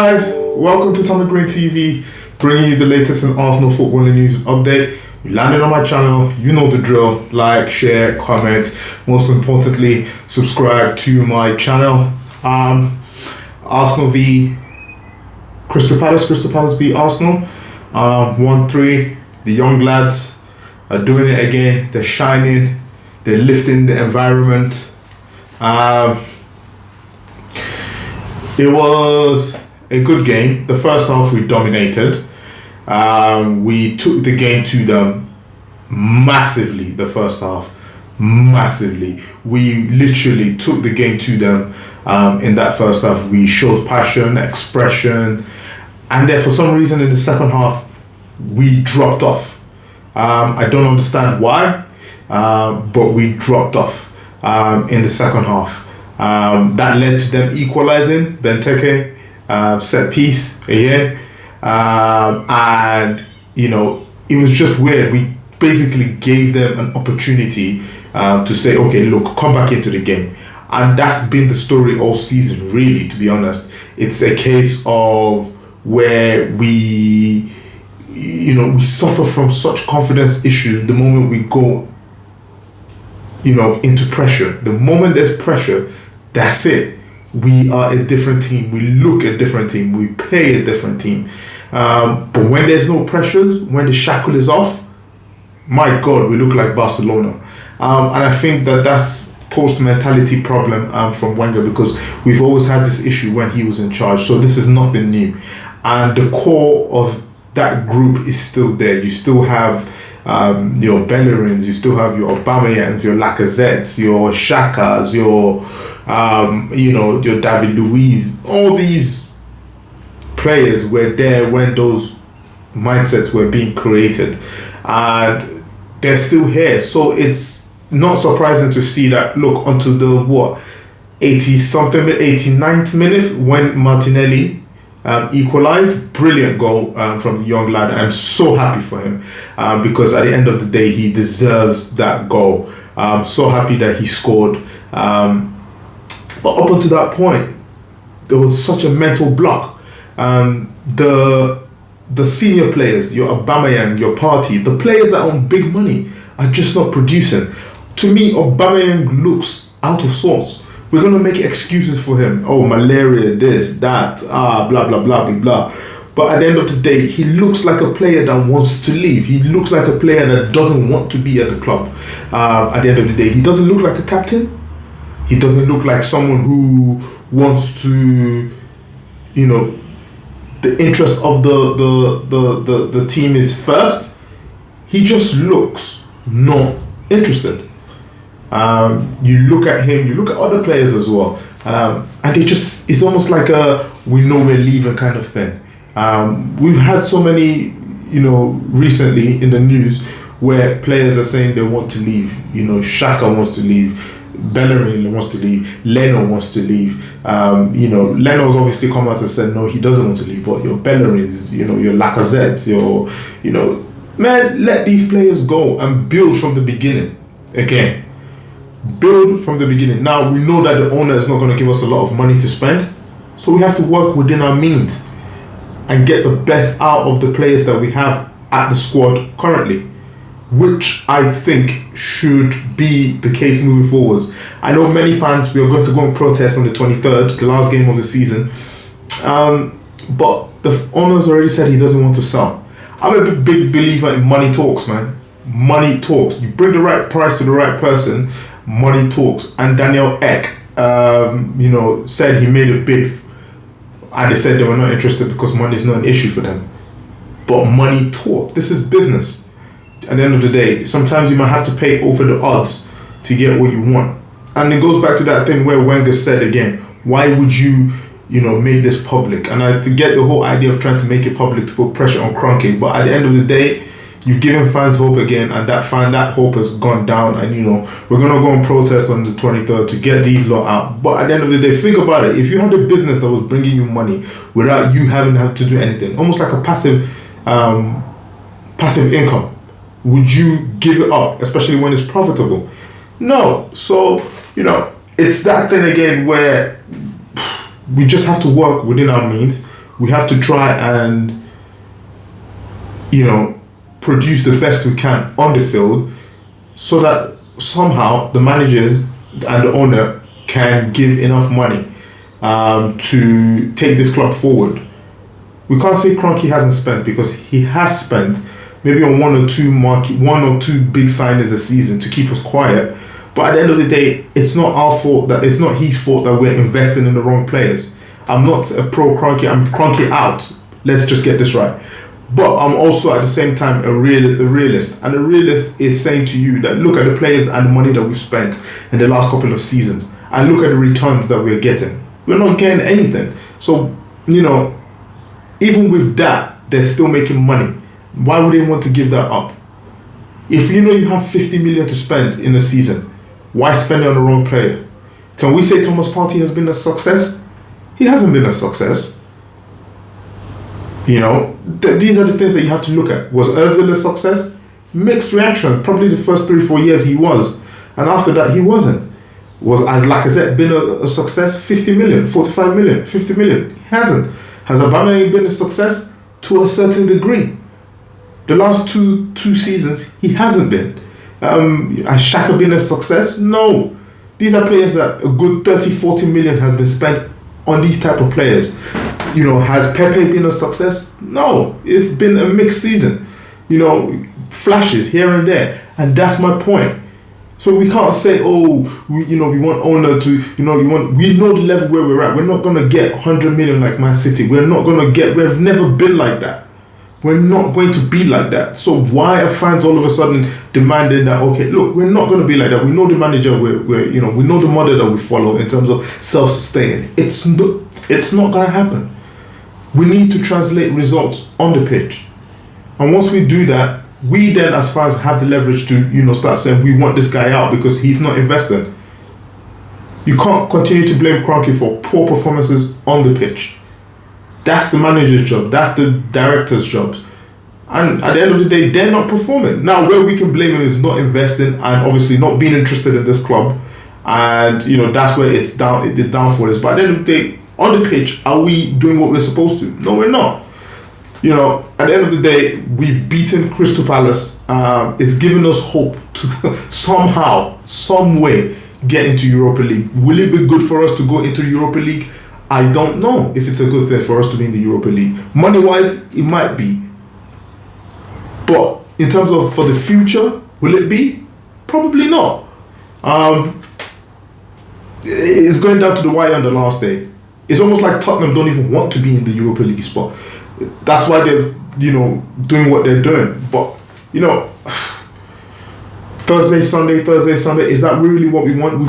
Guys, welcome to Tommy Green TV, bringing you the latest in Arsenal footballing news and update. You landed on my channel, you know the drill. Like, share, comment. Most importantly, subscribe to my channel. Arsenal v Crystal Palace v Arsenal. 1-3. The young lads are doing it again. They're shining. They're lifting the environment. It was a good game. The first half we dominated. We took the game to them massively. The first half, massively. We literally took the game to them. In that first half, we showed passion, expression, and then for some reason in the second half, we dropped off. I don't understand why, but we dropped off in the second half. That led to them equalizing. Benteke set piece again, and it was just weird. We basically gave them an opportunity to say, okay, look, come back into the game, and that's been the story all season. Really, to be honest, it's a case of where we suffer from such confidence issues the moment we go into pressure. The moment there's pressure, that's it. We are a different team. We look a different team. We play a different team. But when there's no pressures, when the shackle is off, my God, we look like Barcelona. And I think that's post-mentality problem from Wenger, because we've always had this issue when he was in charge. So this is nothing new. And the core of that group is still there. You still have your Bellerins, you still have your Aubameyangs, your Lacazettes, your Xhakas, your David Luiz. All these players were there when those mindsets were being created, and they're still here. So it's not surprising to see that. Look, until the 89th minute when Martinelli equalized. Brilliant goal from the young lad. I'm so happy for him because at the end of the day he deserves that goal. So happy that he scored. But up until that point, there was such a mental block. The senior players, your Aubameyang, your Partey, the players that own big money are just not producing. To me, Aubameyang looks out of sorts. We're going to make excuses for him. Oh, malaria, this, that, blah, blah, blah, blah, blah. But at the end of the day, he looks like a player that wants to leave. He looks like a player that doesn't want to be at the club. At the end of the day, he doesn't look like a captain. He doesn't look like someone who wants to, the interest of the team is first. He just looks not interested. You look at him, you look at other players as well, and it's almost like a we know we're leaving kind of thing. We've had so many, recently in the news where players are saying they want to leave. Xhaka wants to leave, Bellerin wants to leave, Leno wants to leave. Leno's obviously come out and said no, he doesn't want to leave, but your Bellerins, your Lacazettes, man, let these players go and build from the beginning again. Build from the beginning. Now we know that the owner is not going to give us a lot of money to spend, so we have to work within our means and get the best out of the players that we have at the squad currently, which I think should be the case moving forwards. I know many fans, we are going to go and protest on the 23rd, the last game of the season, but the owner's already said he doesn't want to sell. I'm a big believer in money talks, man. Money talks. You bring the right price to the right person, money talks. And Daniel Ek, said he made a bid, and they said they were not interested because money is not an issue for them. But money talk. This is business. At the end of the day, sometimes you might have to pay over the odds to get what you want. And it goes back to that thing where Wenger said again, why would you, make this public? And I get the whole idea of trying to make it public to put pressure on Kroenke. But at the end of the day, you've given fans hope again, and that hope has gone down. And we're gonna go and protest on the 23rd to get these lot out. But at the end of the day, think about it. If you had a business that was bringing you money without you having to do anything, almost like a passive income, would you give it up, especially when it's profitable? No. So it's that thing again where we just have to work within our means. we have to try and, produce the best we can on the field, so that somehow the managers and the owner can give enough money to take this club forward. We can't say Kroenke hasn't spent, because he has spent maybe on one or two big signings a season to keep us quiet. But at the end of the day, it's not our fault, that it's not his fault that we're investing in the wrong players. I'm not a pro Kroenke. I'm Kroenke out. Let's just get this right. But I'm also at the same time a realist. And a realist is saying to you that look at the players and the money that we've spent in the last couple of seasons, and look at the returns that we're getting. We're not getting anything. So, even with that, they're still making money. Why would they want to give that up? If you have 50 million to spend in a season, why spend it on the wrong player? Can we say Thomas Partey has been a success? He hasn't been a success. These are the things that you have to look at. Was Ozil a success? Mixed reaction. Probably the first 3-4 years he was. And after that, he wasn't. Has Lacazette been a success? 50 million, 45 million, 50 million. He hasn't. Has Aubameyang been a success? To a certain degree. The last two seasons, he hasn't been. Has Xhaka been a success? No. These are players that a good 30-40 million has been spent on these type of players. Has Pepe been a success? No. It's been a mixed season. Flashes here and there. And that's my point. So we can't say, we want owner to, we know the level where we're at. We're not going to get 100 million like Man City. We've never been like that. We're not going to be like that. So why are fans all of a sudden demanding that, okay, look, we're not going to be like that. We know the manager, we know the model that we follow in terms of self-sustaining. It's not going to happen. We need to translate results on the pitch. And once we do that, we then as fans have the leverage to, start saying we want this guy out because he's not invested. You can't continue to blame Kroenke for poor performances on the pitch. That's the manager's job. That's the director's job. And at the end of the day, they're not performing. Now, where we can blame him is not investing and obviously not being interested in this club. And, that's where the downfall is. But at the end of the day, on the pitch, are we doing what we're supposed to? No, we're not. At the end of the day, we've beaten Crystal Palace. It's given us hope to somehow, some way, get into Europa League. Will it be good for us to go into Europa League? I don't know if it's a good thing for us to be in the Europa League. Money-wise, it might be. But in terms of for the future, will it be? Probably not. It's going down to the wire on the last day. It's almost like Tottenham don't even want to be in the Europa League spot. That's why they're, doing what they're doing. But, Thursday, Sunday, is that really what we want?